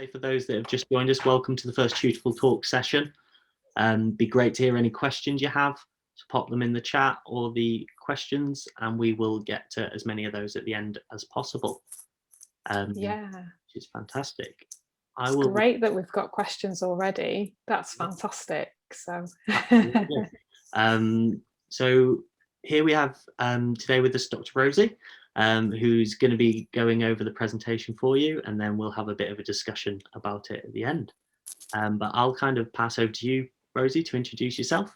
say for those that have just joined us, welcome to the first Tutorful Talks session. Be great to hear any questions you have, so pop them in the chat or the questions, and we will get to as many of those at the end as possible. Yeah, which is fantastic. It's great that we've got questions already. That's fantastic. So, so here we have today with us Dr. Rosie, who's going to be going over the presentation for you, and then we'll have a bit of a discussion about it at the end. But I'll kind of pass over to you, Rosie, to introduce yourself.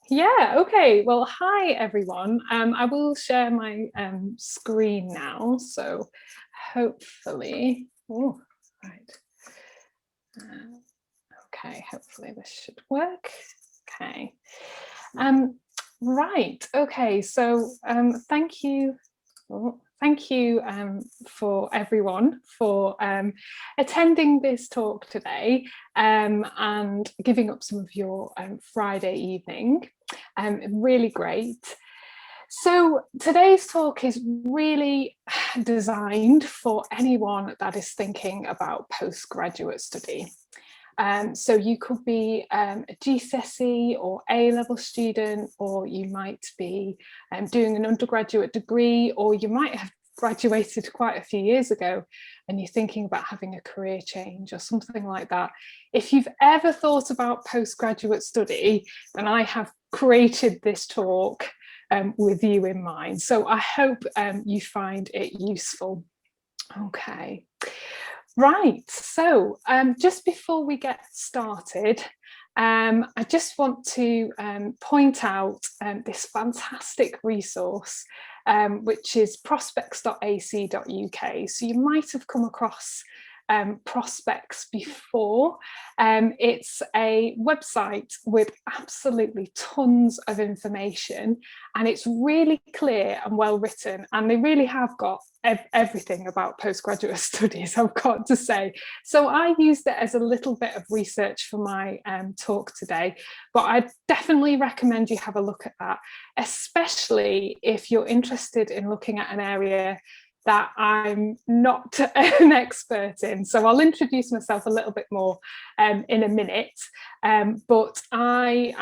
Yeah, okay. Well, hi, everyone. I will share my screen now. So hopefully, okay, hopefully this should work. Okay. Right, okay, so thank you for everyone for attending this talk today and giving up some of your Friday evening. Really great. So today's talk is really designed for anyone that is thinking about postgraduate study. So you could be a GCSE or A-level student, or you might be doing an undergraduate degree, or you might have graduated quite a few years ago and you're thinking about having a career change or something like that. If you've ever thought about postgraduate study, then I have created this talk with you in mind. So I hope you find it useful. Okay. Right, so just before we get started, I just want to point out this fantastic resource, which is prospects.ac.uk. So you might have come across Prospects before. It's a website with absolutely tons of information, and it's really clear and well written, and they really have got everything about postgraduate studies, I've got to say. So I used it as a little bit of research for my talk today, but I definitely recommend you have a look at that, especially if you're interested in looking at an area that I'm not an expert in. So I'll introduce myself a little bit more in a minute, but I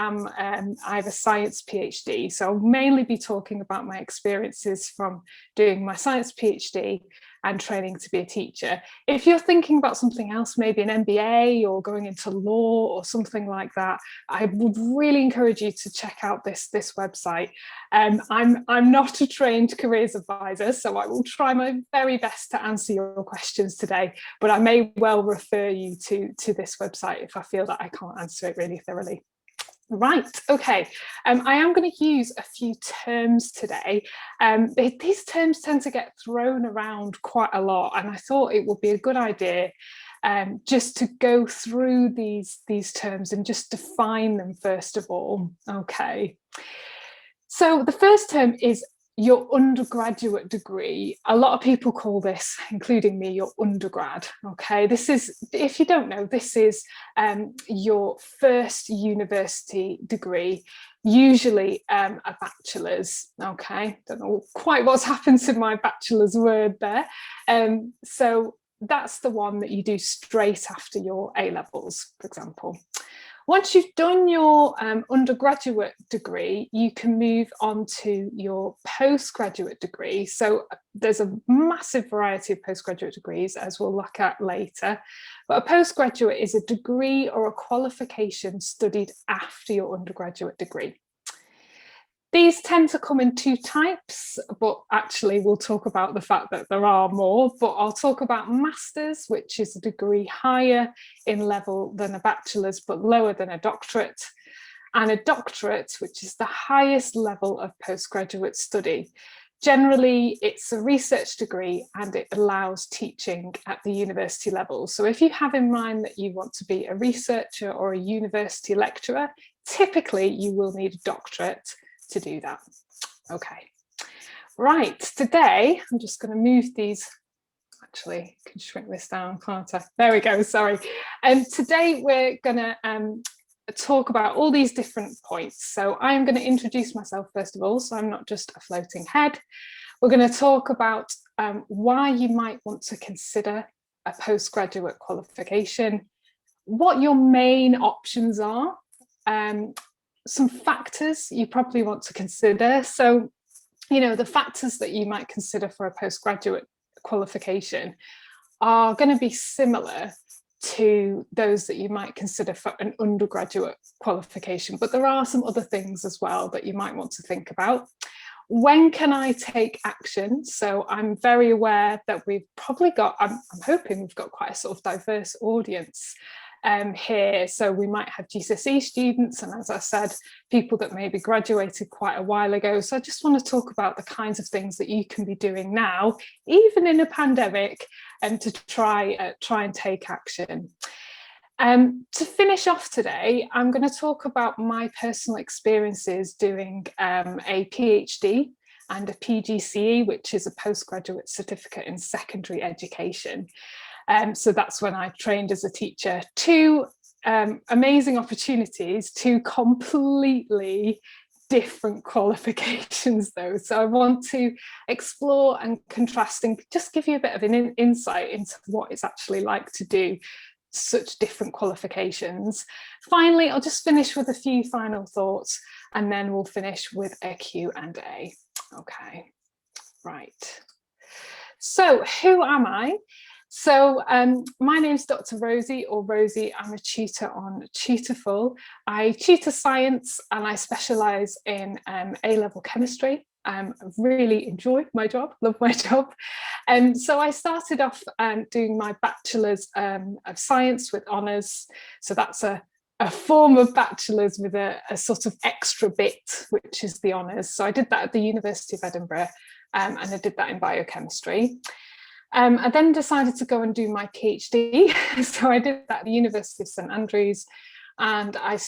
have a science PhD, so I'll mainly be talking about my experiences from doing my science PhD and training to be a teacher. If you're thinking about something else, maybe an MBA or going into law or something like that, I would really encourage you to check out this website. I'm not a trained careers advisor, so I will try my very best to answer your questions today, but I may well refer you to this website if I feel that I can't answer it really thoroughly. Right, okay, I am going to use a few terms today. These terms tend to get thrown around quite a lot, and I thought it would be a good idea just to go through these terms and just define them first of all. Okay, so the first term is your undergraduate degree. A lot of people call this, including me, your undergrad. Okay, this is, if you don't know, this is your first university degree, usually a bachelor's. Okay, don't know quite what's happened to my bachelor's word there. So that's the one that you do straight after your A-levels, for example. Once you've done your undergraduate degree, you can move on to your postgraduate degree. So there's a massive variety of postgraduate degrees, as we'll look at later. But a postgraduate is a degree or a qualification studied after your undergraduate degree. These tend to come in two types, but actually we'll talk about the fact that there are more, but I'll talk about masters, which is a degree higher in level than a bachelor's, but lower than a doctorate, and a doctorate, which is the highest level of postgraduate study. Generally, it's a research degree and it allows teaching at the university level. So if you have in mind that you want to be a researcher or a university lecturer, typically you will need a doctorate to do that. Okay, right, today I'm just going to move these, actually I can shrink this down, can't I? There we go, sorry. And today we're going to talk about all these different points. So I'm going to introduce myself first of all, so I'm not just a floating head. We're going to talk about why you might want to consider a postgraduate qualification, what your main options are, some factors you probably want to consider. So, you know, the factors that you might consider for a postgraduate qualification are going to be similar to those that you might consider for an undergraduate qualification, but there are some other things as well that you might want to think about. When can I take action? So I'm very aware that we've probably got, I'm hoping we've got quite a sort of diverse audience here. So we might have GCSE students, and as I said, people that maybe graduated quite a while ago. So I just want to talk about the kinds of things that you can be doing now, even in a pandemic, and to try and take action. To finish off today, I'm going to talk about my personal experiences doing a PhD and a PGCE, which is a postgraduate certificate in secondary education. So that's when I trained as a teacher. Two amazing opportunities, two completely different qualifications though. So I want to explore and contrast and just give you a bit of an insight into what it's actually like to do such different qualifications. Finally, I'll just finish with a few final thoughts, and then we'll finish with a Q&A. Okay, right. So who am I? So my name's Dr. Rosie, or Rosie. I'm a tutor on Tutorful. I tutor science and I specialise in A-level chemistry. I really enjoy my job, love my job. So I started off doing my bachelor's of science with honours. So that's a form of bachelor's with a sort of extra bit, which is the honours. So I did that at the University of Edinburgh, and I did that in biochemistry. I then decided to go and do my PhD. So I did that at the University of St Andrews, and I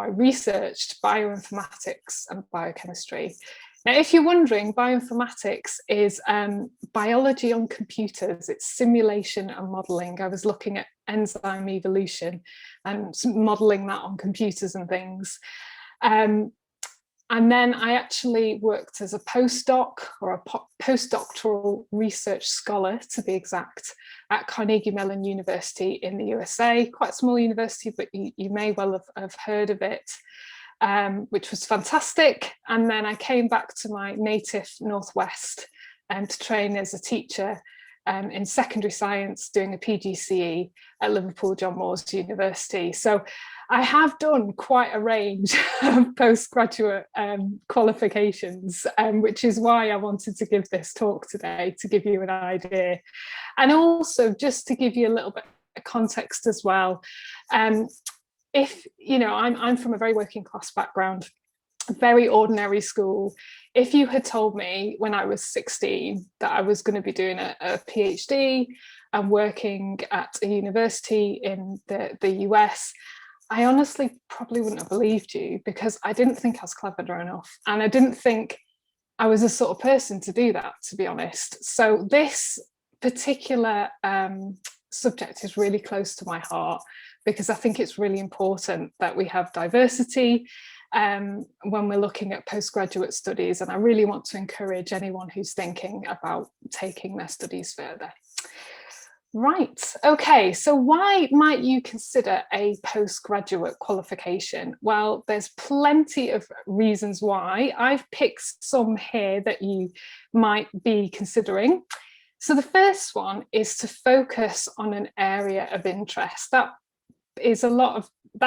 researched bioinformatics and biochemistry. Now, if you're wondering, bioinformatics is biology on computers. It's simulation and modelling. I was looking at enzyme evolution and modelling that on computers and things. And then I actually worked as a postdoc, or a postdoctoral research scholar, to be exact, at Carnegie Mellon University in the USA. Quite a small university, but you may well have heard of it, which was fantastic. And then I came back to my native Northwest to train as a teacher in secondary science, doing a PGCE at Liverpool John Moores University. So I have done quite a range of postgraduate qualifications, which is why I wanted to give this talk today, to give you an idea. And also just to give you a little bit of context as well. If, you know, I'm from a very working class background, very ordinary school. If you had told me when I was 16 that I was going to be doing a PhD and working at a university in the US, I honestly probably wouldn't have believed you, because I didn't think I was clever enough, and I didn't think I was the sort of person to do that, to be honest. So this particular subject is really close to my heart, because I think it's really important that we have diversity when we're looking at postgraduate studies, and I really want to encourage anyone who's thinking about taking their studies further. Right, okay, so why might you consider a postgraduate qualification? Well, there's plenty of reasons why. I've picked some here that you might be considering. So the first one is to focus on an area of interest. That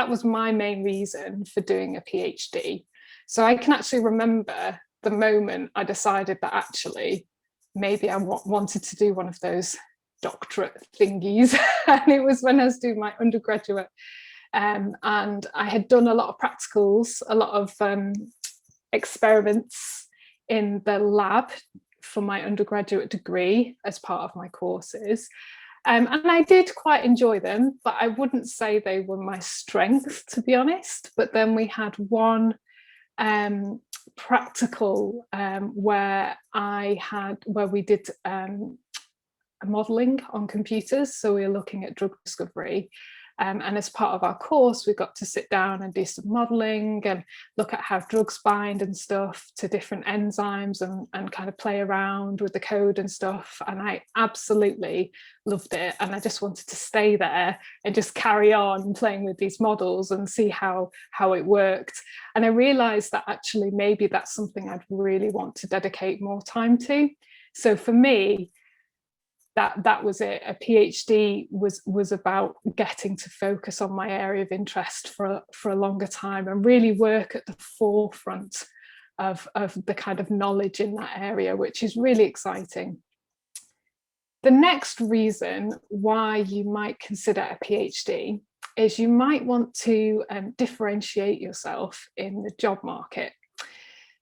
was my main reason for doing a PhD. So I can actually remember the moment I decided that actually maybe I wanted to do one of those doctorate thingies. And it was when I was doing my undergraduate, and I had done a lot of practicals, a lot of experiments in the lab for my undergraduate degree as part of my courses. And I did quite enjoy them, but I wouldn't say they were my strength, to be honest. But then we had one practical where we did modelling on computers. So we were looking at drug discovery. And as part of our course, we got to sit down and do some modelling and look at how drugs bind and stuff to different enzymes, and kind of play around with the code and stuff. And I absolutely loved it. And I just wanted to stay there and just carry on playing with these models and see how it worked. And I realised that actually maybe that's something I'd really want to dedicate more time to. So for me, that was it. A PhD was about getting to focus on my area of interest for a longer time and really work at the forefront of the kind of knowledge in that area, which is really exciting. The next reason why you might consider a PhD is you might want to differentiate yourself in the job market.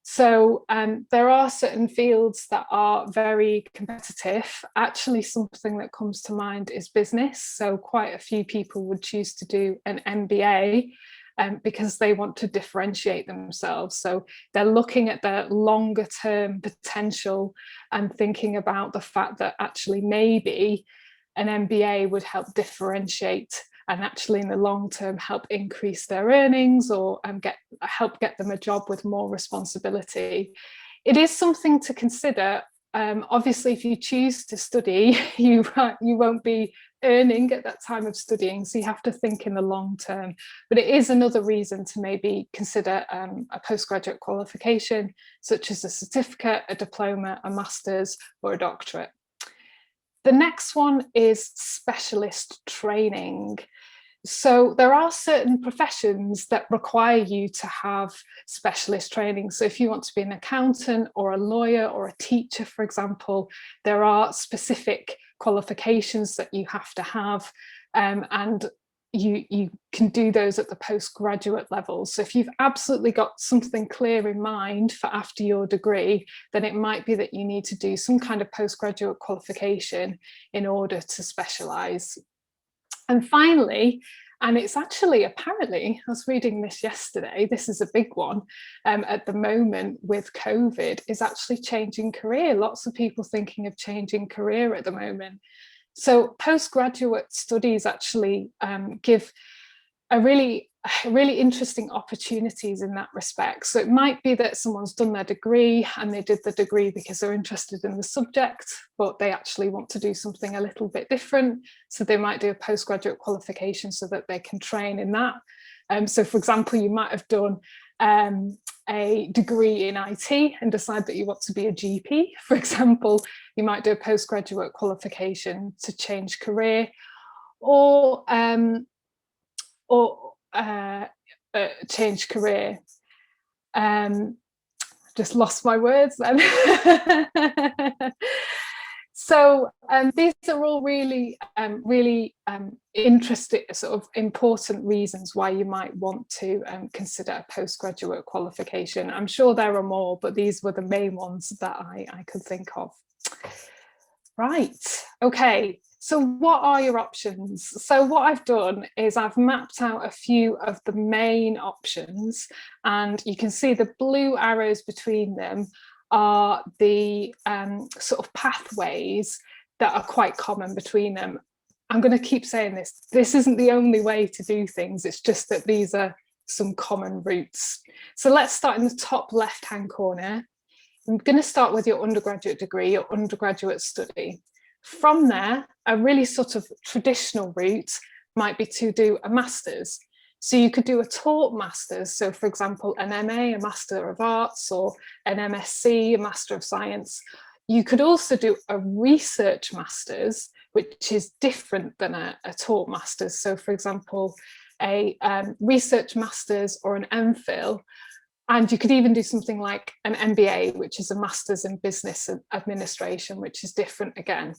So there are certain fields that are very competitive. Actually, something that comes to mind is business. So quite a few people would choose to do an MBA because they want to differentiate themselves. So they're looking at their longer term potential and thinking about the fact that actually maybe an MBA would help differentiate and actually in the long term help increase their earnings or help get them a job with more responsibility. It is something to consider. Obviously, if you choose to study, you won't be earning at that time of studying, so you have to think in the long term. But it is another reason to maybe consider a postgraduate qualification, such as a certificate, a diploma, a master's, or a doctorate. The next one is specialist training. So there are certain professions that require you to have specialist training. So if you want to be an accountant or a lawyer or a teacher, for example, there are specific qualifications that you have to have, and you can do those at the postgraduate level. So if you've absolutely got something clear in mind for after your degree, then it might be that you need to do some kind of postgraduate qualification in order to specialise. And finally, and it's actually apparently, I was reading this yesterday, this is a big one at the moment with COVID, is actually changing career. Lots of people thinking of changing career at the moment. So postgraduate studies actually give a really interesting opportunities in that respect. So it might be that someone's done their degree and they did the degree because they're interested in the subject, but they actually want to do something a little bit different. So they might do a postgraduate qualification so that they can train in that. So for example, you might have done a degree in IT and decide that you want to be a GP, for example. You might do a postgraduate qualification to change career, or change career. Just lost my words then. So these are all really interesting, sort of important reasons why you might want to consider a postgraduate qualification. I'm sure there are more, but these were the main ones that I could think of. Right, okay. So what are your options? So what I've done is I've mapped out a few of the main options, and you can see the blue arrows between them are the sort of pathways that are quite common between them. I'm going to keep saying this. This isn't the only way to do things. It's just that these are some common routes. So let's start in the top left-hand corner. I'm going to start with your undergraduate degree, your undergraduate study. From there, a really sort of traditional route might be to do a master's. So you could do a taught master's. So for example, an MA, a Master of Arts, or an MSc, a Master of Science. You could also do a research master's, which is different than a taught master's. So for example, a research master's or an MPhil. And you could even do something like an MBA, which is a Master's in Business Administration, which is different again.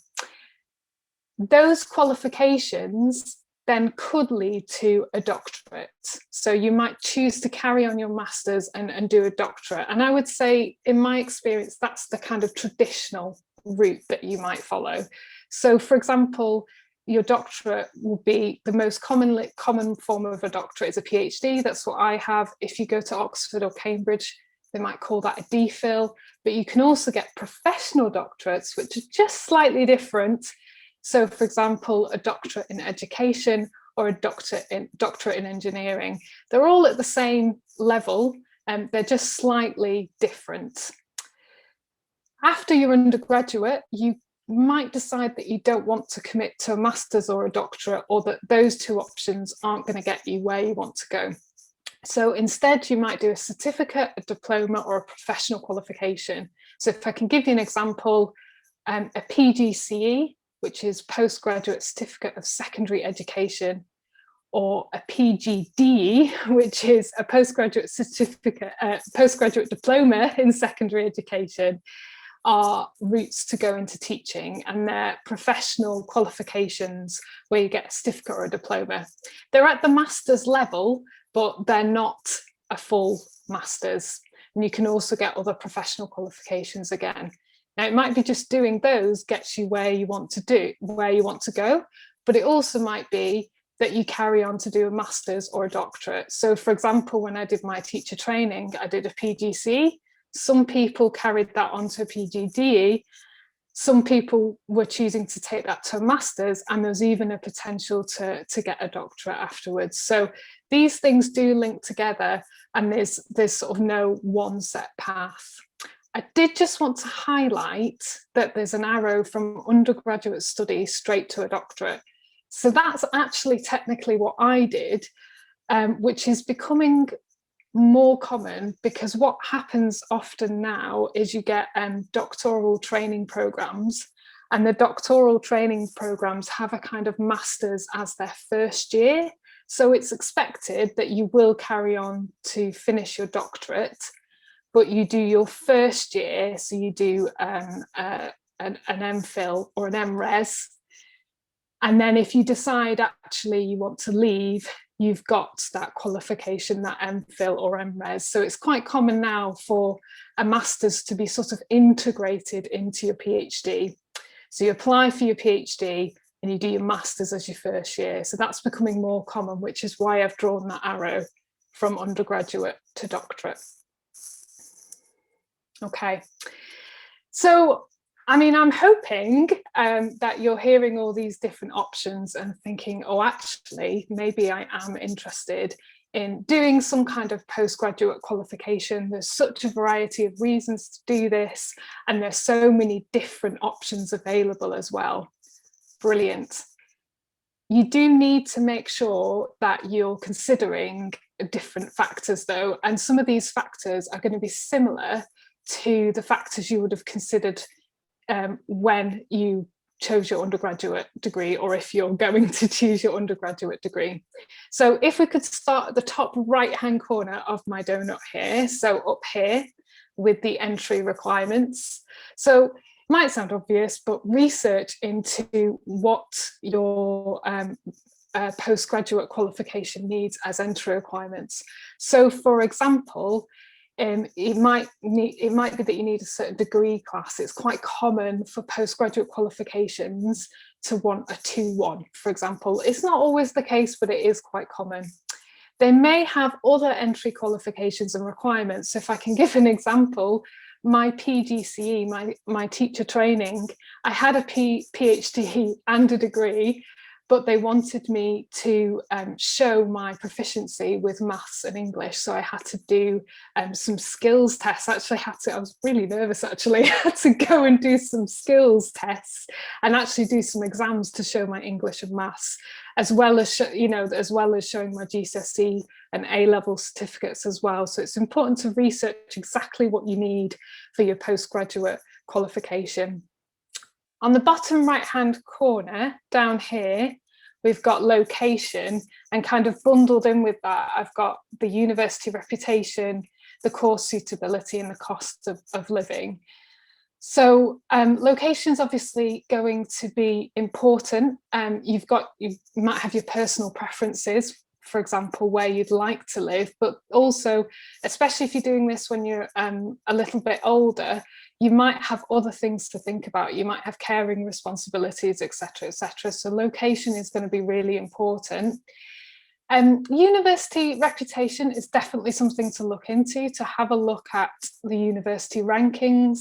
Those qualifications then could lead to a doctorate. So you might choose to carry on your master's and do a doctorate. And I would say, in my experience, that's the kind of traditional route that you might follow. So for example, your doctorate will be the most common form of a doctorate is a PhD. That's what I have. If you go to Oxford or Cambridge, they might call that a DPhil, but you can also get professional doctorates, which are just slightly different. So for example, a doctorate in education or a doctorate in engineering. They're all at the same level, and they're just slightly different. After your undergraduate, you might decide that you don't want to commit to a master's or a doctorate, or that those two options aren't going to get you where you want to go. So instead, you might do a certificate, a diploma, or a professional qualification. So if I can give you an example, a PGCE, which is Postgraduate Certificate of Secondary Education, or a PGDE, which is a postgraduate certificate, postgraduate diploma in secondary education, are routes to go into teaching, and they're professional qualifications where you get a certificate or a diploma. They're at the master's level, but they're not a full master's. And you can also get other professional qualifications again. Now, it might be just doing those gets you where you want to go, but it also might be that you carry on to do a master's or a doctorate. So for example, when I did my teacher training, I did a PGCE. Some people carried that on to a PGDE. Some people were choosing to take that to a master's, and there's even a potential to get a doctorate afterwards. So these things do link together, and there's sort of no one set path. I did just want to highlight that there's an arrow from undergraduate study straight to a doctorate. So that's actually technically what I did, which is becoming more common, because what happens often now is you get doctoral training programs, and the doctoral training programs have a kind of master's as their first year. So it's expected that you will carry on to finish your doctorate, but you do your first year, so you do an MPhil or an MRes. And then if you decide actually you want to leave, you've got that qualification, that MPhil or MRes. So it's quite common now for a master's to be sort of integrated into your PhD. So you apply for your PhD and you do your master's as your first year. So that's becoming more common, which is why I've drawn that arrow from undergraduate to doctorate. Okay, so I mean, I'm hoping that you're hearing all these different options and thinking, oh, actually, maybe I am interested in doing some kind of postgraduate qualification. There's such a variety of reasons to do this, and there's so many different options available as well. Brilliant. You do need to make sure that you're considering different factors though, and some of these factors are going to be similar to the factors you would have considered when you chose your undergraduate degree, or if you're going to choose your undergraduate degree. So if we could start at the top right hand corner of my donut here, so up here with the entry requirements. So it might sound obvious, but research into what your postgraduate qualification needs as entry requirements. So for example, it might be that you need a certain degree class. It's quite common for postgraduate qualifications to want a 2-1, for example. It's not always the case, but it is quite common. They may have other entry qualifications and requirements. So if I can give an example, my PGCE, my teacher training, I had a PhD and a degree, but they wanted me to show my proficiency with maths and English. So I had to do some skills tests. I was really nervous actually. I had to go and do some skills tests and actually do some exams to show my English and maths, as well as showing my GCSE and A-level certificates as well. So it's important to research exactly what you need for your postgraduate qualification. On the bottom right-hand corner down here, we've got location, and kind of bundled in with that, I've got the university reputation, the course suitability, and the cost of living. So location is obviously going to be important. You might have your personal preferences, for example, where you'd like to live, but also, especially if you're doing this when you're a little bit older, you might have other things to think about. You might have caring responsibilities, etc., etc. So location is going to be really important. University reputation is definitely something to look into, to have a look at the university rankings.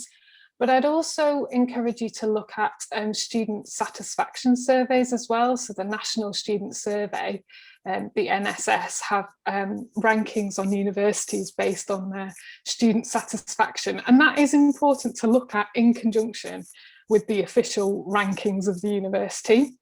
But I'd also encourage you to look at student satisfaction surveys as well. So the National Student Survey, the NSS, have rankings on universities based on their student satisfaction. And that is important to look at in conjunction with the official rankings of the university.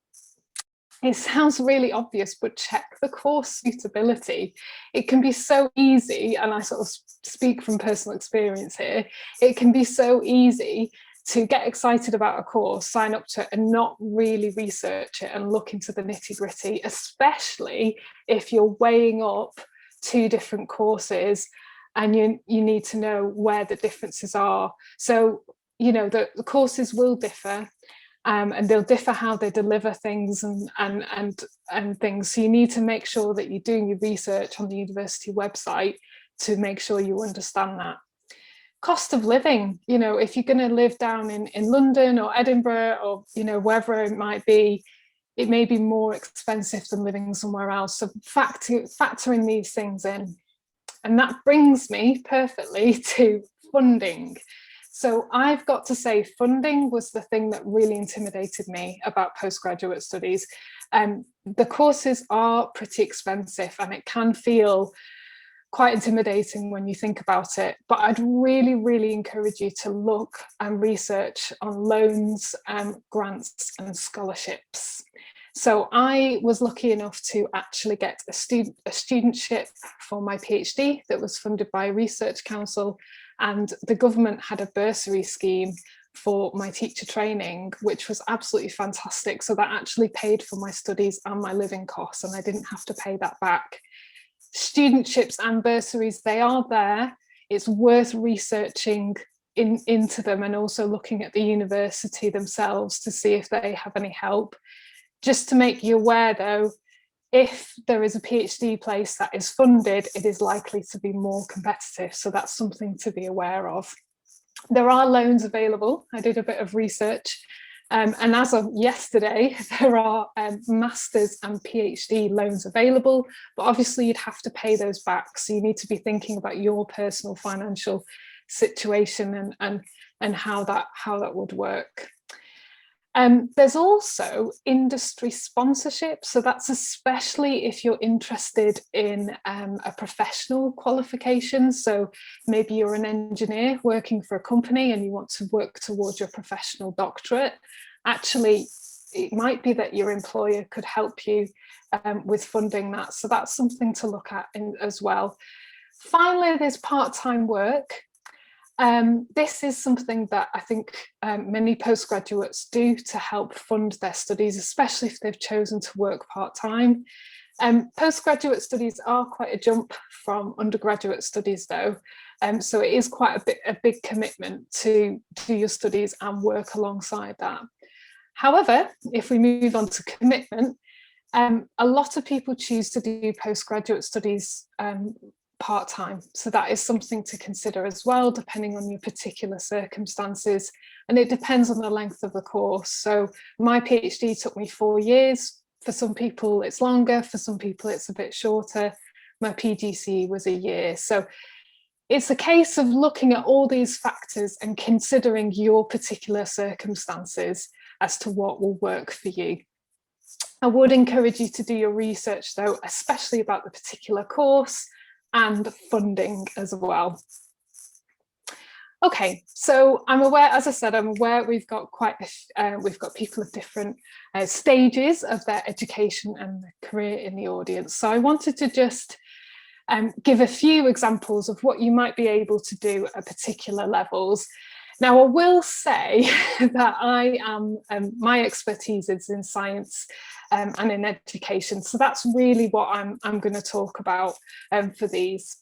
It sounds really obvious, but check the course suitability. It can be so easy, and I sort of speak from personal experience here, it can be so easy to get excited about a course, sign up to it and not really research it and look into the nitty-gritty, especially if you're weighing up two different courses and you need to know where the differences are. So, you know, the courses will differ. And they'll differ how they deliver things and things. So you need to make sure that you're doing your research on the university website to make sure you understand that. Cost of living, you know, if you're going to live down in London or Edinburgh or, you know, wherever it might be, it may be more expensive than living somewhere else. So factoring these things in. And that brings me perfectly to funding. So I've got to say, funding was the thing that really intimidated me about postgraduate studies. The courses are pretty expensive and it can feel quite intimidating when you think about it. But I'd really, really encourage you to look and research on loans, grants and scholarships. So I was lucky enough to actually get a studentship for my PhD that was funded by a research council. And the government had a bursary scheme for my teacher training, which was absolutely fantastic. So that actually paid for my studies and my living costs, and I didn't have to pay that back. Studentships and bursaries, they are there. It's worth researching into them and also looking at the university themselves to see if they have any help. Just to make you aware though, if there is a PhD place that is funded, it is likely to be more competitive. So that's something to be aware of. There are loans available. I did a bit of research. And as of yesterday, there are master's and PhD loans available, but obviously you'd have to pay those back. So you need to be thinking about your personal financial situation and how that would work. There's also industry sponsorship. So that's especially if you're interested in a professional qualification. So maybe you're an engineer working for a company and you want to work towards your professional doctorate. Actually, it might be that your employer could help you with funding that. So that's something to look at as well. Finally, there's part-time work. This is something that I think many postgraduates do to help fund their studies, especially if they've chosen to work part-time. Postgraduate studies are quite a jump from undergraduate studies though, so it is quite a big commitment to do your studies and work alongside that. However, if we move on to commitment, a lot of people choose to do postgraduate studies part-time. So that is something to consider as well, depending on your particular circumstances. And it depends on the length of the course. So my PhD took me 4 years. For some people it's longer, for some people it's a bit shorter. My PGCE was a year. So it's a case of looking at all these factors and considering your particular circumstances as to what will work for you. I would encourage you to do your research though, especially about the particular course and funding as well. Okay, so I'm aware, as I said, I'm aware we've got we've got people of different stages of their education and their career in the audience. So I wanted to just give a few examples of what you might be able to do at particular levels. Now, I will say that I am, my expertise is in science and in education. So that's really what I'm going to talk about for these.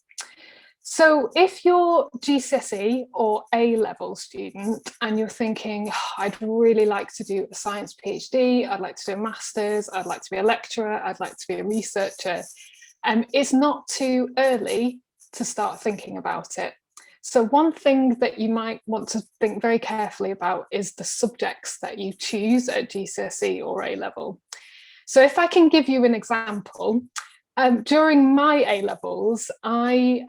So if you're GCSE or A-level student and you're thinking, oh, I'd really like to do a science PhD, I'd like to do a master's, I'd like to be a lecturer, I'd like to be a researcher, it's not too early to start thinking about it. So one thing that you might want to think very carefully about is the subjects that you choose at GCSE or A-level. So if I can give you an example, During my A-levels, I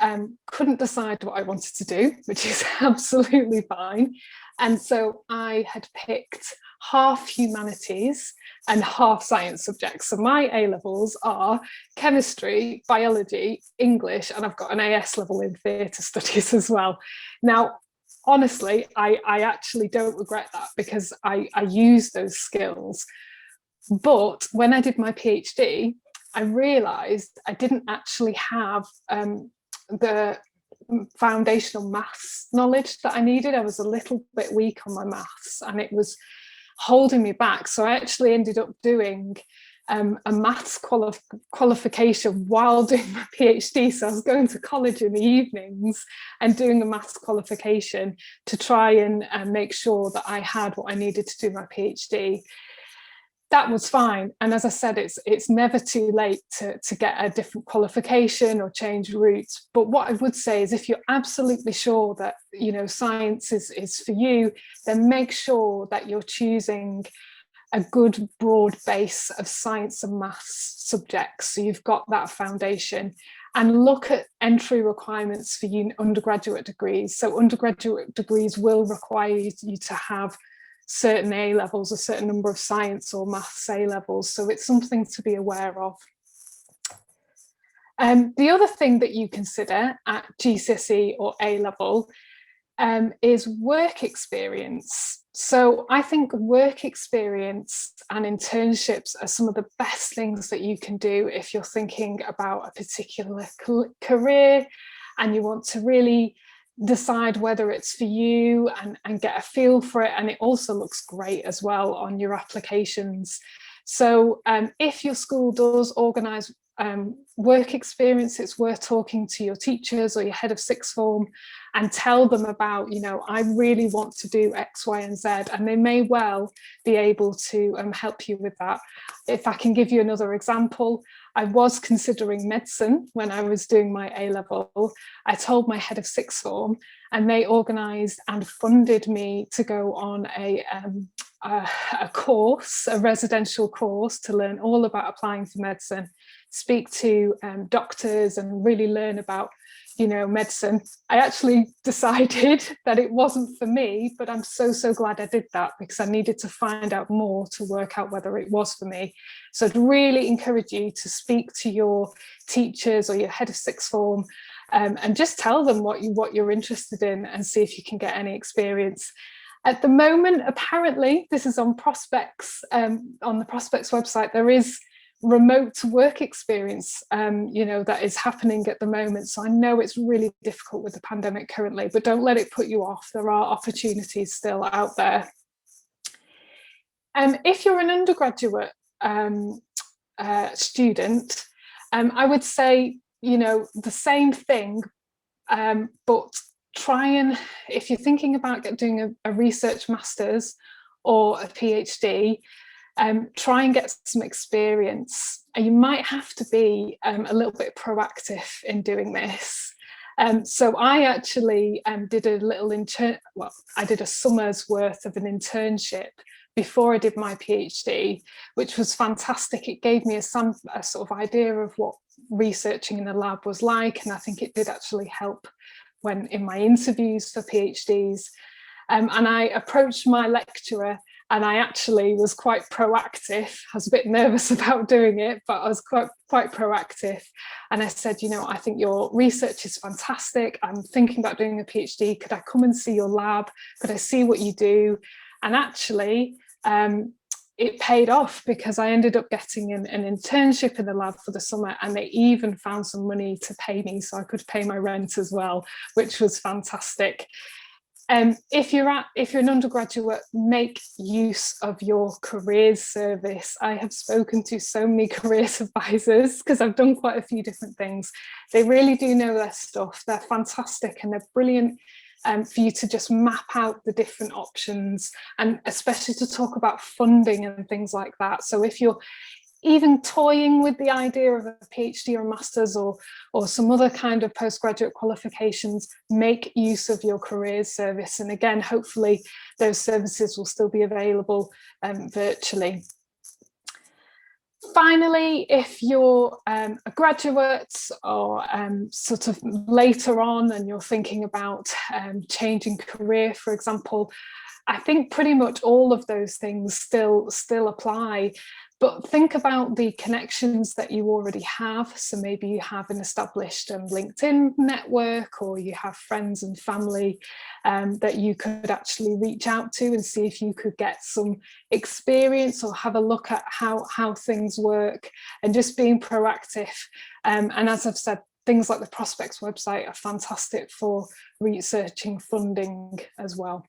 couldn't decide what I wanted to do, which is absolutely fine. And so I had picked half humanities and half science subjects. So my A-levels are chemistry, biology, English, and I've got an AS level in theatre studies as well. Now, honestly, I actually don't regret that, because I use those skills. But when I did my PhD, I realised I didn't actually have the foundational maths knowledge that I needed. I was a little bit weak on my maths, and it was holding me back. So I actually ended up doing a maths qualification while doing my PhD. So I was going to college in the evenings and doing a maths qualification to try and make sure that I had what I needed to do my PhD. That was fine. And as I said, it's never too late to get a different qualification or change routes. But what I would say is, if you're absolutely sure that, you know, science is for you, then make sure that you're choosing a good broad base of science and maths subjects, so you've got that foundation. And look at entry requirements for undergraduate degrees. So undergraduate degrees will require you to have certain A levels, a certain number of science or maths A levels. So it's something to be aware of. The other thing that you consider at GCSE or A level is work experience. So I think work experience and internships are some of the best things that you can do if you're thinking about a particular career and you want to really decide whether it's for you and get a feel for it. And it also looks great as well on your applications. So if your school does organise work experience, it's worth talking to your teachers or your head of sixth form and tell them about, you know, I really want to do X, Y, and Z, and they may well be able to help you with that. If I can give you another example, I was considering medicine when I was doing my A-level. I told my head of sixth form, and they organised and funded me to go on a course, a residential course, to learn all about applying for medicine, speak to doctors and really learn about, you know, medicine. I actually decided that it wasn't for me, but I'm so glad I did that, because I needed to find out more to work out whether it was for me. So I'd really encourage you to speak to your teachers or your head of sixth form and just tell them what you're interested in and see if you can get any experience. At the moment, apparently, this is on Prospects, on the Prospects website, there is remote work experience, you know, that is happening at the moment. So I know it's really difficult with the pandemic currently, but don't let it put you off. There are opportunities still out there. If you're an undergraduate student, I would say, you know, the same thing, but try and, if you're thinking about doing a research master's or a PhD, try and get some experience. And you might have to be a little bit proactive in doing this. So I actually did a little I did a summer's worth of an internship before I did my PhD, which was fantastic. It gave me a sort of idea of what researching in the lab was like, and I think it did actually help when in my interviews for PhDs. And I approached my lecturer, and I actually was quite proactive. I was a bit nervous about doing it, but I was quite proactive. And I said, you know, I think your research is fantastic. I'm thinking about doing a PhD. Could I come and see your lab? Could I see what you do? And actually, it paid off, because I ended up getting an internship in the lab for the summer, and they even found some money to pay me so I could pay my rent as well, which was fantastic. If you're an undergraduate, make use of your careers service. I have spoken to so many careers advisors, because I've done quite a few different things. They really do know their stuff. They're fantastic and they're brilliant for you to just map out the different options, and especially to talk about funding and things like that. So if you're even toying with the idea of a PhD or a master's or some other kind of postgraduate qualifications, make use of your careers service. And again, hopefully those services will still be available virtually. Finally, if you're a graduate or sort of later on and you're thinking about changing career, for example, I think pretty much all of those things still apply. But think about the connections that you already have. So maybe you have an established LinkedIn network, or you have friends and family that you could actually reach out to and see if you could get some experience or have a look at how things work, and just being proactive. And as I've said, things like the Prospects website are fantastic for researching funding as well.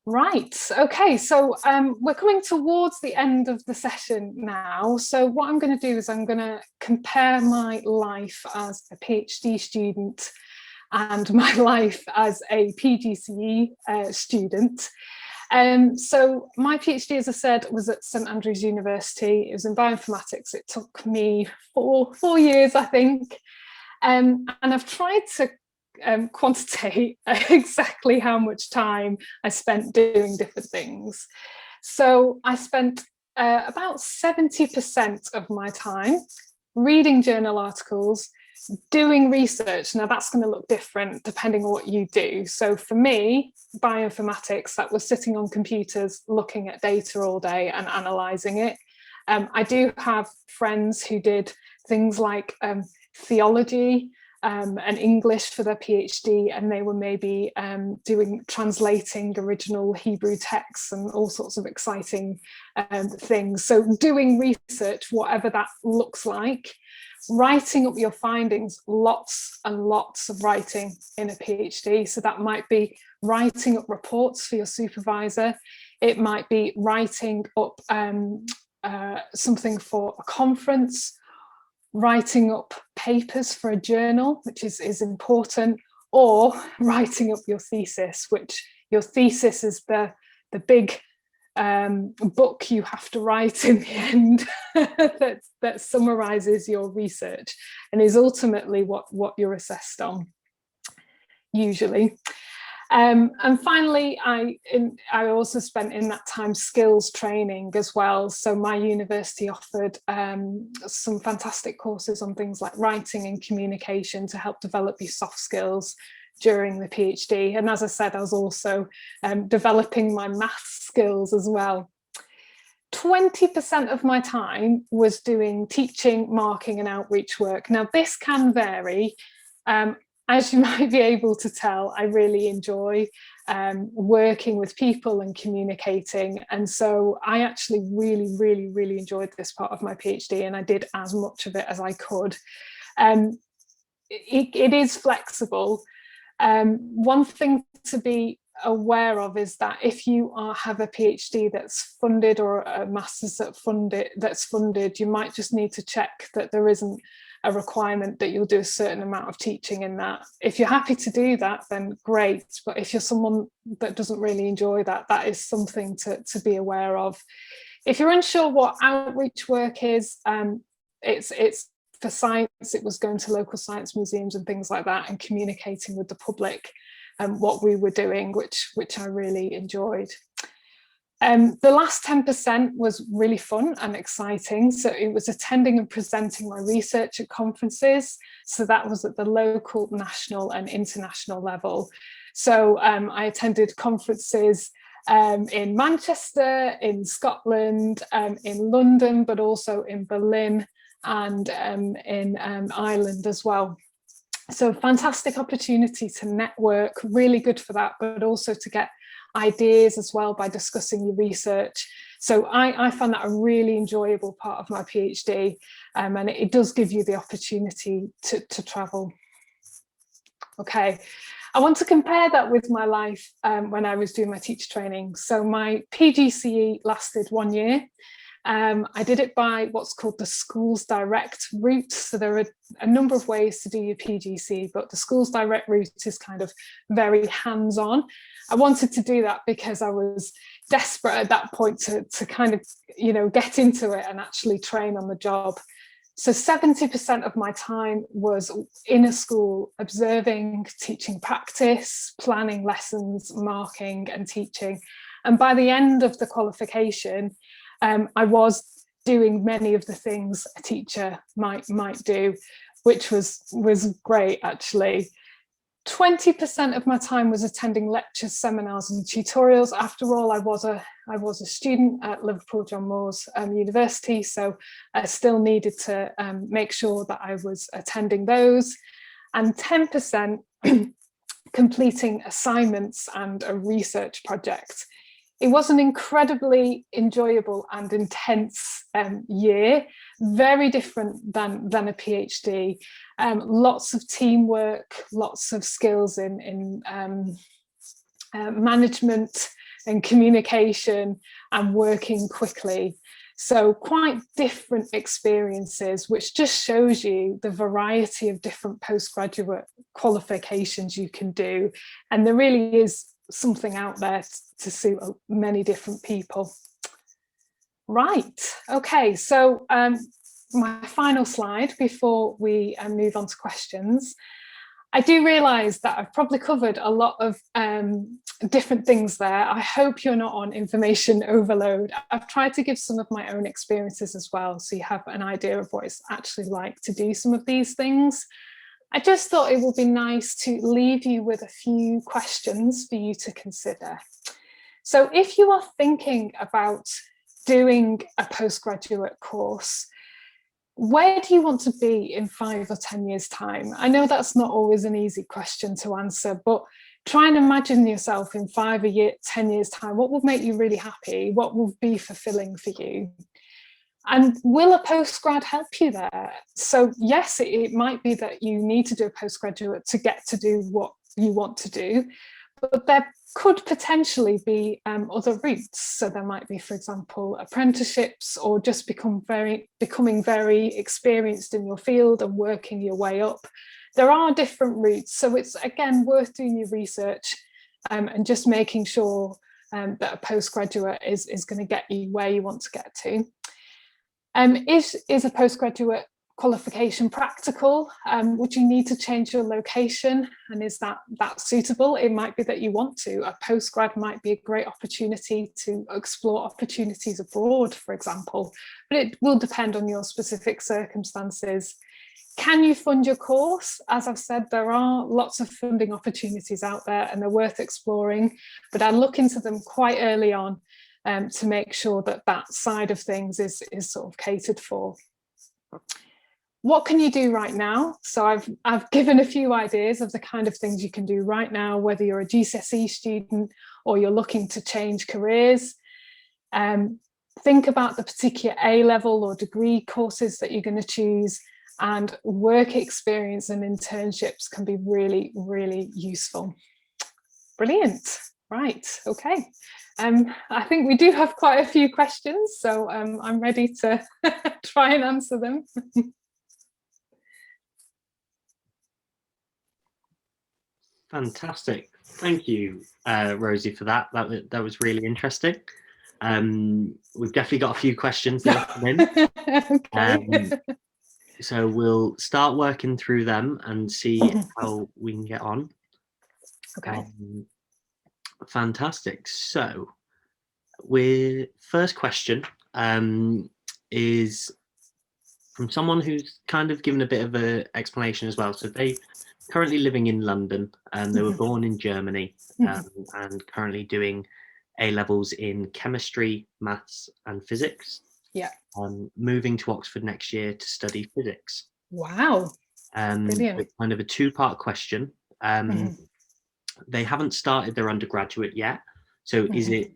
Right, okay, so we're coming towards the end of the session now. So what I'm going to do is I'm going to compare my life as a PhD student and my life as a PGCE student. So my PhD, as I said, was at St Andrews University. It was in bioinformatics. It took me four years, I think. And I've tried to quantitate exactly how much time I spent doing different things. So I spent about 70% of my time reading journal articles, doing research. Now that's going to look different depending on what you do. So for me, bioinformatics, that was sitting on computers looking at data all day and analysing it. I do have friends who did things like theology and English for their PhD, and they were maybe translating original Hebrew texts and all sorts of exciting things. So doing research, whatever that looks like, writing up your findings, lots and lots of writing in a PhD. So that might be writing up reports for your supervisor. It might be writing up something for a conference, writing up papers for a journal, which is important, or writing up your thesis, which your thesis is the big book you have to write in the end that summarizes your research and is ultimately what you're assessed on, usually. And finally, I also spent in that time skills training as well. So my university offered some fantastic courses on things like writing and communication to help develop your soft skills during the PhD. And as I said, I was also developing my maths skills as well. 20% of my time was doing teaching, marking and outreach work. Now this can vary. As you might be able to tell, I really enjoy working with people and communicating. And so I actually really enjoyed this part of my PhD, and I did as much of it as I could. It is flexible. One thing to be aware of is that if you have a PhD that's funded or a master's that's funded, you might just need to check that there isn't a requirement that you'll do a certain amount of teaching in that. If you're happy to do that, then great. But if you're someone that doesn't really enjoy that, that is something to be aware of. If you're unsure what outreach work is, it's for science. It was going to local science museums and things like that and communicating with the public what we were doing, which I really enjoyed. The last 10% was really fun and exciting. So it was attending and presenting my research at conferences. So that was at the local, national and international level. So I attended conferences in Manchester, in Scotland, in London, but also in Berlin and in Ireland as well. So fantastic opportunity to network, really good for that, but also to get ideas as well by discussing your research. So I found that a really enjoyable part of my PhD, and it does give you the opportunity to travel. Okay, I want to compare that with my life when I was doing my teacher training. So my PGCE lasted 1 year. I did it by what's called the Schools Direct route. So there are a number of ways to do your PGCE, but the Schools Direct route is kind of very hands-on. I wanted to do that because I was desperate at that point to kind of, get into it and actually train on the job. So 70% of my time was in a school, observing, teaching practice, planning lessons, marking and teaching. And by the end of the qualification, I was doing many of the things a teacher might do, which was great actually. 20% of my time was attending lectures, seminars and tutorials. After all, I was a student at Liverpool John Moores University, so I still needed to make sure that I was attending those. And 10% completing assignments and a research project. It was an incredibly enjoyable and intense year, very different than a PhD. Lots of teamwork, lots of skills in management and communication and working quickly. So quite different experiences, which just shows you the variety of different postgraduate qualifications you can do. And there really is something out there to suit many different people. Right, okay, so my final slide before we move on to questions. I do realise that I've probably covered a lot of different things there. I hope you're not on information overload. I've tried to give some of my own experiences as well, so you have an idea of what it's actually like to do some of these things. I just thought it would be nice to leave you with a few questions for you to consider. So if you are thinking about doing a postgraduate course, where do you want to be in 5 or 10 years' time? I know that's not always an easy question to answer, but try and imagine yourself in 5 or 10 years' time. What would make you really happy? What will be fulfilling for you? And will a postgrad help you there? So yes, it might be that you need to do a postgraduate to get to do what you want to do, but there could potentially be other routes. So there might be, for example, apprenticeships, or just becoming very experienced in your field and working your way up. There are different routes. So it's, again, worth doing your research and just making sure that a postgraduate is going to get you where you want to get to. Is a postgraduate qualification practical? Would you need to change your location, and is that suitable? It might be that you want to. A postgrad might be a great opportunity to explore opportunities abroad, for example, but it will depend on your specific circumstances. Can you fund your course? As I've said, there are lots of funding opportunities out there and they're worth exploring, but I look into them quite early on to make sure that side of things is sort of catered for. What can you do right now? So I've given a few ideas of the kind of things you can do right now, whether you're a GCSE student or you're looking to change careers. Think about the particular A-level or degree courses that you're going to choose, and work experience and internships can be really, really useful. Brilliant. Right, okay. I think we do have quite a few questions, so I'm ready to try and answer them. Fantastic. Thank you, Rosie, for that. That was really interesting. We've definitely got a few questions that have come in. Okay. So we'll start working through them and see how we can get on. Okay. Fantastic. So first question is from someone who's kind of given a bit of an explanation as well. So they currently living in London, and they were born in Germany, and currently doing A-levels in chemistry, maths and physics. Yeah. Moving to Oxford next year to study physics. Wow. Brilliant. It's kind of a two-part question. They haven't started their undergraduate yet. So is it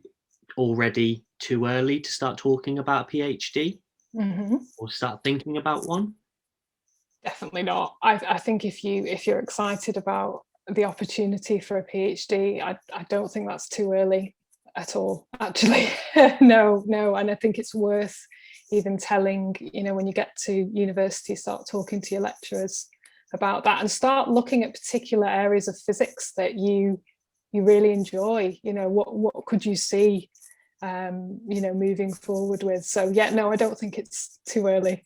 already too early to start talking about a PhD or start thinking about one? Definitely not. I think if you're excited about the opportunity for a PhD, I don't think that's too early at all, actually. No, and I think it's worth even telling, when you get to university, start talking to your lecturers about that and start looking at particular areas of physics that you really enjoy. What could you see moving forward with? So yeah, no, I don't think it's too early.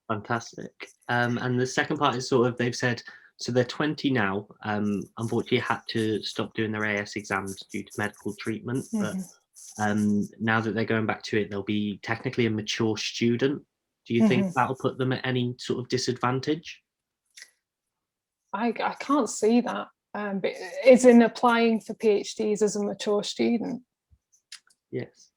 Fantastic. And the second part is sort of, they've said, so they're 20 now, unfortunately had to stop doing their AS exams due to medical treatment, but now that they're going back to it, they'll be technically a mature student. Do you think that'll put them at any sort of disadvantage? I can't see that. But is in applying for PhDs as a mature student? Yes.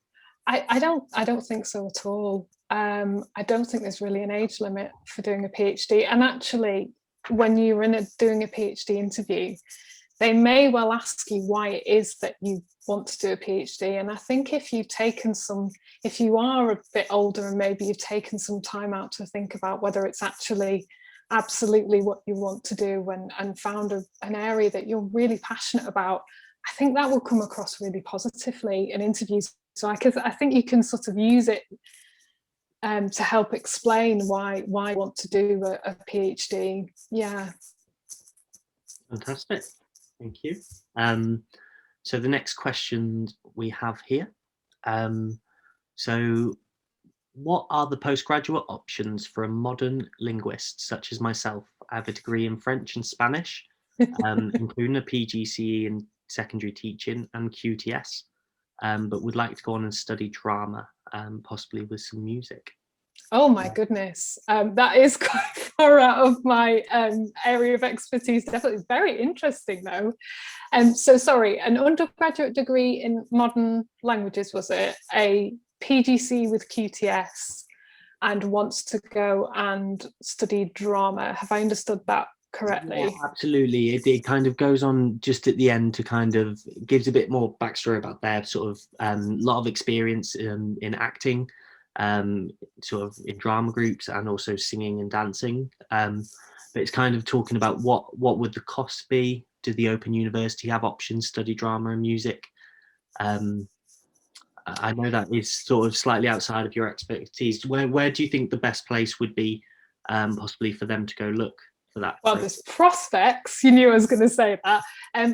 I don't think so at all. I don't think there's really an age limit for doing a PhD. And actually, when you're doing a PhD interview, they may well ask you why it is that you want to do a PhD. And I think if you are a bit older and maybe you've taken some time out to think about whether it's actually absolutely what you want to do and found an area that you're really passionate about, I think that will come across really positively in interviews. So I think you can sort of use it to help explain why you want to do a PhD. Yeah. Fantastic. Thank you. So the next question we have here. So what are the postgraduate options for a modern linguist such as myself? I have a degree in French and Spanish, including a PGCE in secondary teaching and QTS, but would like to go on and study drama, possibly with some music. Oh my goodness, that is quite far out of my area of expertise. Definitely very interesting though. So sorry, an undergraduate degree in modern languages, was it? A PGC with QTS, and wants to go and study drama. Have I understood that correctly? Yeah, absolutely. It kind of goes on just at the end to kind of gives a bit more backstory about their sort of lot of experience in acting, sort of in drama groups and also singing and dancing. But it's kind of talking about what would the cost be? Do the Open University have options, study drama and music? I know that is sort of slightly outside of your expertise. Where do you think the best place would be, possibly for them to go look for that? Well, there's prospects. You knew I was going to say that.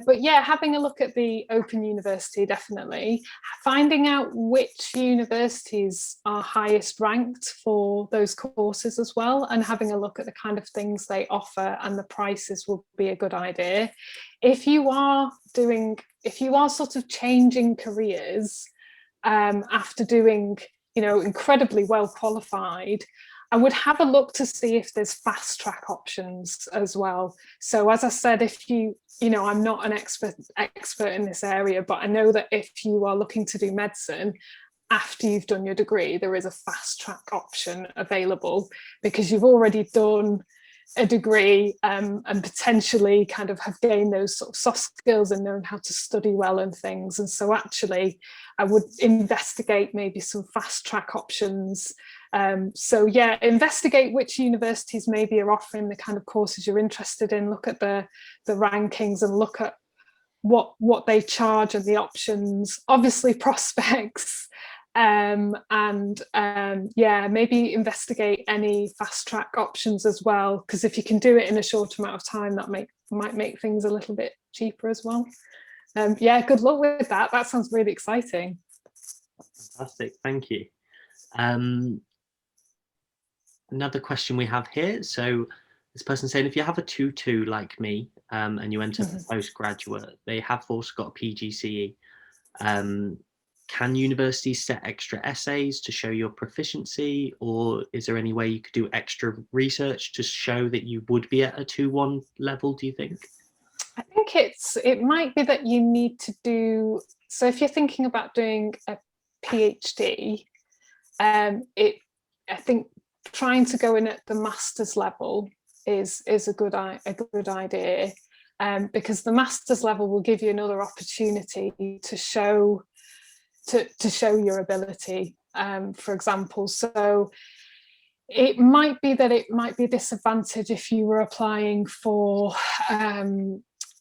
But yeah, having a look at the Open University, definitely. Finding out which universities are highest ranked for those courses as well, and having a look at the kind of things they offer and the prices will be a good idea. If you are sort of changing careers after doing, incredibly well qualified, I would have a look to see if there's fast track options as well. So as I said, if I'm not an expert in this area, but I know that if you are looking to do medicine, after you've done your degree, there is a fast track option available because you've already done a degree and potentially kind of have gained those sort of soft skills and known how to study well and things. And so actually I would investigate maybe some fast track options. So yeah, investigate which universities maybe are offering the kind of courses you're interested in, look at the rankings and look at what they charge and the options, obviously prospects, yeah, maybe investigate any fast track options as well, because if you can do it in a short amount of time, that might make things a little bit cheaper as well. Yeah, good luck with that. That sounds really exciting. Fantastic, thank you. Another question we have here. So this person saying, if you have a 2-2 like me, and you enter postgraduate, they have also got a PGCE. Can universities set extra essays to show your proficiency, or is there any way you could do extra research to show that you would be at a 2-1 level, do you think? I think it might be that you need to do, so if you're thinking about doing a PhD, I think trying to go in at the master's level is a good idea, because the master's level will give you another opportunity to show your ability, for example. So it might be a disadvantage if you were applying for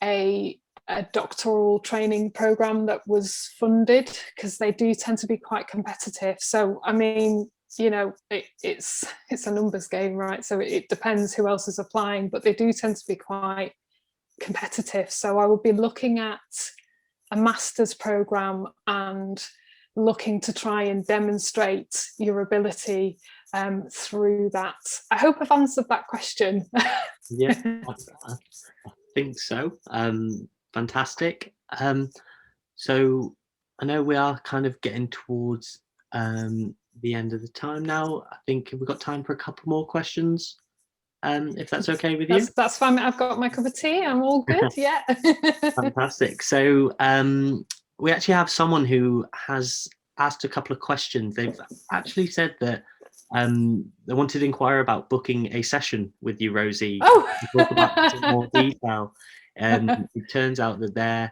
a doctoral training program that was funded, because they do tend to be quite competitive. So I mean, it's a numbers game, right? So it depends who else is applying, but they do tend to be quite competitive. So I would be looking at a master's program and looking to try and demonstrate your ability through that. I hope I've answered that question. Yeah, I think so. Fantastic. So I know we are kind of getting towards the end of the time now. I think we've got time for a couple more questions, if that's okay with you. That's fine. I've got my cup of tea. I'm all good. Yeah. Fantastic. So we actually have someone who has asked a couple of questions. They've actually said that they wanted to inquire about booking a session with you, Rosie, Oh. to talk about this in more detail. It turns out that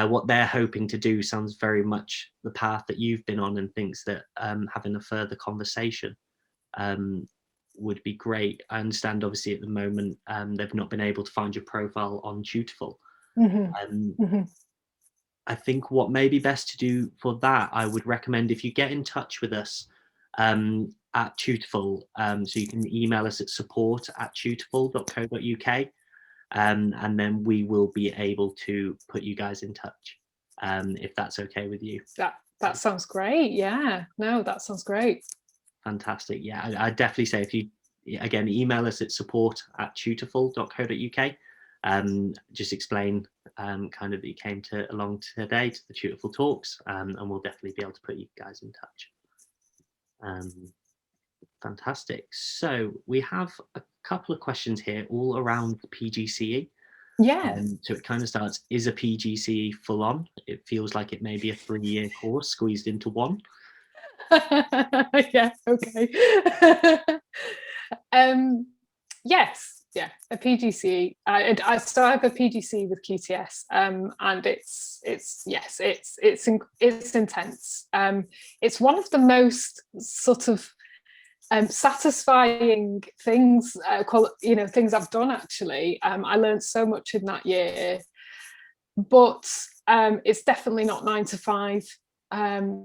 what they're hoping to do sounds very much the path that you've been on, and thinks that having a further conversation would be great. I understand, obviously, at the moment they've not been able to find your profile on Tutorful. I think what may be best to do for that, I would recommend if you get in touch with us at Tutorful, so you can email us at support@tutorful.co.uk, and then we will be able to put you guys in touch, if that's okay with you. That sounds great. Yeah, no, that sounds great. Fantastic. Yeah, I definitely say, if you, again, email us at support@tutorful.co.uk, just explain kind of that you came along today to the Tutorful Talks, and we'll definitely be able to put you guys in touch. Fantastic. So we have a couple of questions here all around the PGCE. Yeah. So it kind of starts, is a PGCE full on? It feels like it may be a 3-year course squeezed into one. Yeah, okay. Yes, yeah, a PGCE. I still have a PGCE with QTS, and it's intense. It's one of the most sort of satisfying things, things I've done, actually. I learned so much in that year, but it's definitely not 9 to 5.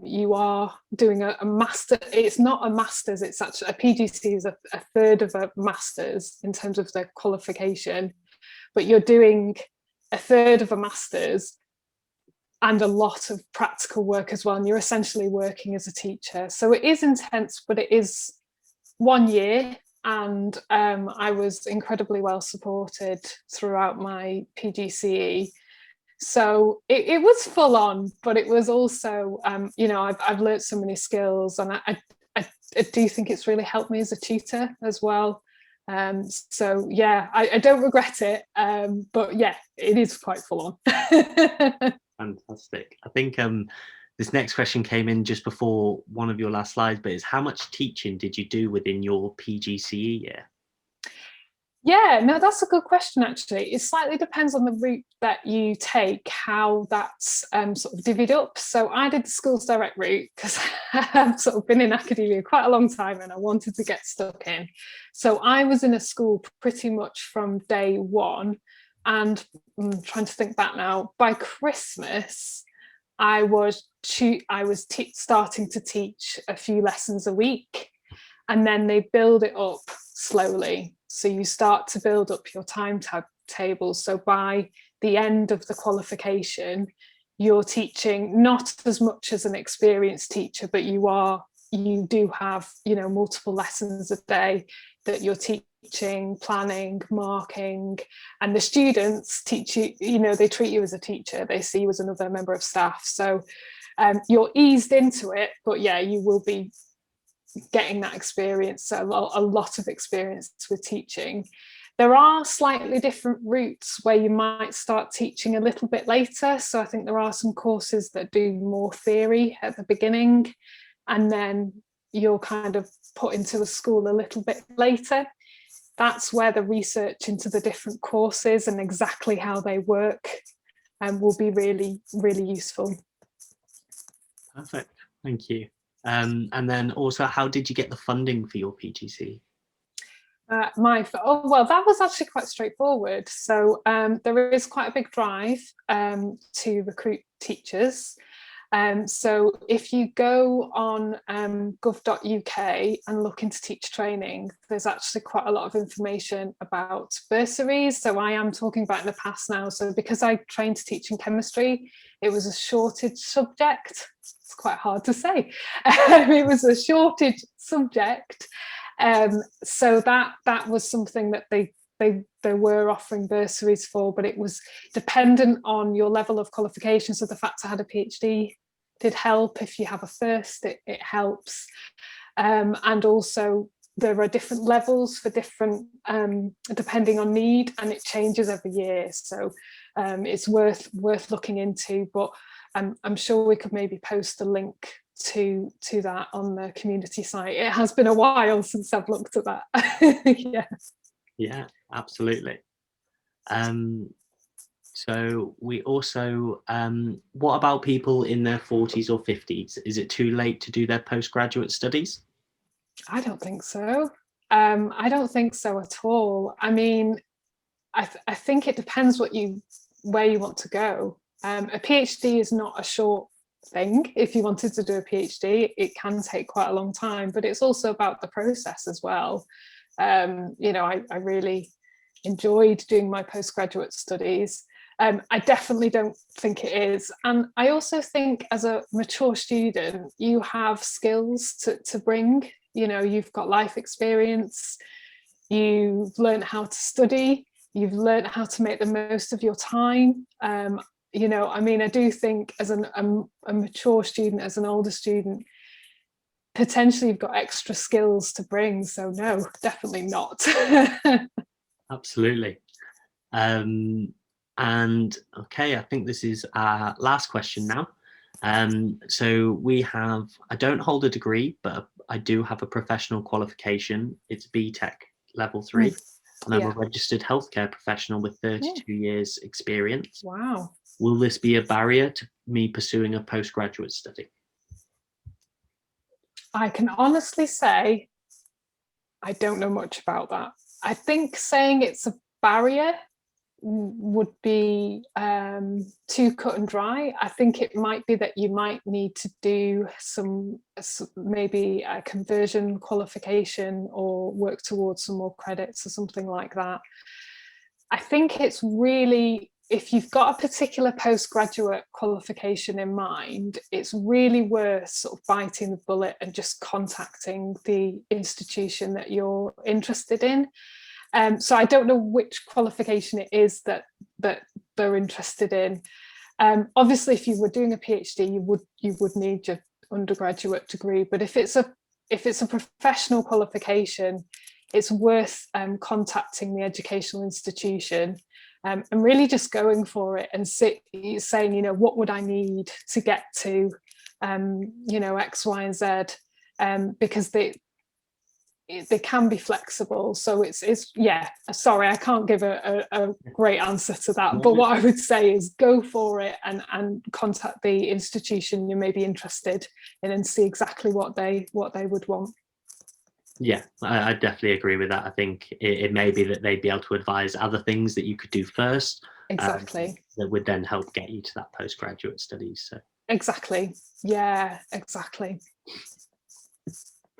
You are doing a master. It's not a master's, it's actually a PGCE is a third of a master's in terms of the qualification, but you're doing a third of a master's and a lot of practical work as well, and you're essentially working as a teacher. So it is intense, but it is 1 year, and I was incredibly well supported throughout my PGCE. So it was full on, but it was also, I've learned so many skills, and I do think it's really helped me as a tutor as well. So yeah, I don't regret it, but yeah, it is quite full on. Fantastic. I think this next question came in just before one of your last slides, but it's, how much teaching did you do within your PGCE year? Yeah, no, that's a good question, actually. It slightly depends on the route that you take, how that's sort of divvied up. So I did the schools direct route because I've sort of been in academia quite a long time and I wanted to get stuck in. So I was in a school pretty much from day one, and I'm trying to think back now, by Christmas, I was starting to teach a few lessons a week, and then they build it up slowly. So you start to build up your timetable. So by the end of the qualification, you're teaching not as much as an experienced teacher, but you do have, multiple lessons a day that you're teaching, planning, marking, and the students teach you, they treat you as a teacher. They see you as another member of staff. So you're eased into it, but yeah, you will be getting that experience, a lot of experience with teaching. There are slightly different routes where you might start teaching a little bit later. So I think there are some courses that do more theory at the beginning, and then you're kind of put into the school a little bit later. That's where the research into the different courses and exactly how they work will be really, really useful. Perfect, thank you. And then also, how did you get the funding for your PGCE? That was actually quite straightforward. So there is quite a big drive to recruit teachers. So if you go on gov.uk and look into teacher training, there's actually quite a lot of information about bursaries. So I am talking about in the past now. So because I trained to teach in chemistry, it was a shortage subject. It's quite hard to say. It was a shortage subject. So that was something that they were offering bursaries for, but it was dependent on your level of qualification. So the fact I had a PhD did help. If you have a first, it helps. And also there are different levels for different, depending on need, and it changes every year. So it's worth looking into, but I'm sure we could maybe post a link to that on the community site. It has been a while since I've looked at that. Yeah, absolutely. So we also, what about people in their 40s or 50s? Is it too late to do their postgraduate studies? I don't think so. I don't think so at all. I mean, I think it depends where you want to go. A PhD is not a short thing. If you wanted to do a PhD, it can take quite a long time, but it's also about the process as well. You know, I really enjoyed doing my postgraduate studies. I definitely don't think it is. And I also think as a mature student, you have skills to bring. You know, you've got life experience, you've learned how to study, you've learned how to make the most of your time. You know, I mean, I do think as a mature student, as an older student, potentially you've got extra skills to bring. So no, definitely not. Absolutely. And okay, I think this is our last question now. So we have, I don't hold a degree, but I do have a professional qualification. It's BTEC level 3. And I'm a registered healthcare professional with 32 years experience. Wow. Will this be a barrier to me pursuing a postgraduate study? I can honestly say I don't know much about that. I think saying it's a barrier would be too cut and dry. I think it might be that you might need to do some maybe a conversion qualification or work towards some more credits or something like that. I think it's really, if you've got a particular postgraduate qualification in mind, it's really worth sort of biting the bullet and just contacting the institution that you're interested in. So I don't know which qualification it is that they're interested in. Obviously, if you were doing a PhD, you would need your undergraduate degree. But if it's a professional qualification, it's worth contacting the educational institution and really just going for it and saying, you know, what would I need to get to, you know, X, Y, and Z, because they can be flexible. So it's yeah, sorry, I can't give a great answer to that, but what I would say is go for it and contact the institution you may be interested in and see exactly what they would want. Yeah, I definitely agree with that. I think it may be that they'd be able to advise other things that you could do first. Exactly. That would then help get you to that postgraduate studies. So exactly. Yeah, exactly.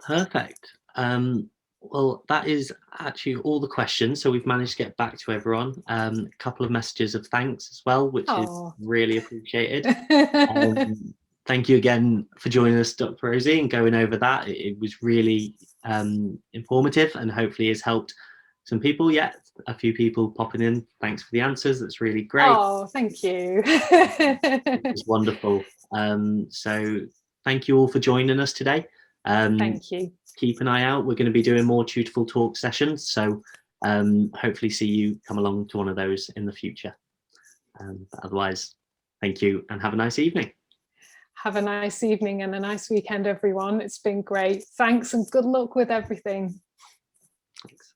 Perfect. Well, that is actually all the questions. So we've managed to get back to everyone. A couple of messages of thanks as well, which is really appreciated. Thank you again for joining us, Dr. Rosie, and going over that. It was really informative and hopefully has helped some people. Yeah, a few people popping in. Thanks for the answers. That's really great. Oh, thank you. It's wonderful. So thank you all for joining us today. Thank you. Keep an eye out. We're going to be doing more Tutorful Talks sessions. So hopefully see you come along to one of those in the future. But otherwise, thank you and have a nice evening. Have a nice evening and a nice weekend, everyone. It's been great. Thanks and good luck with everything. Thanks.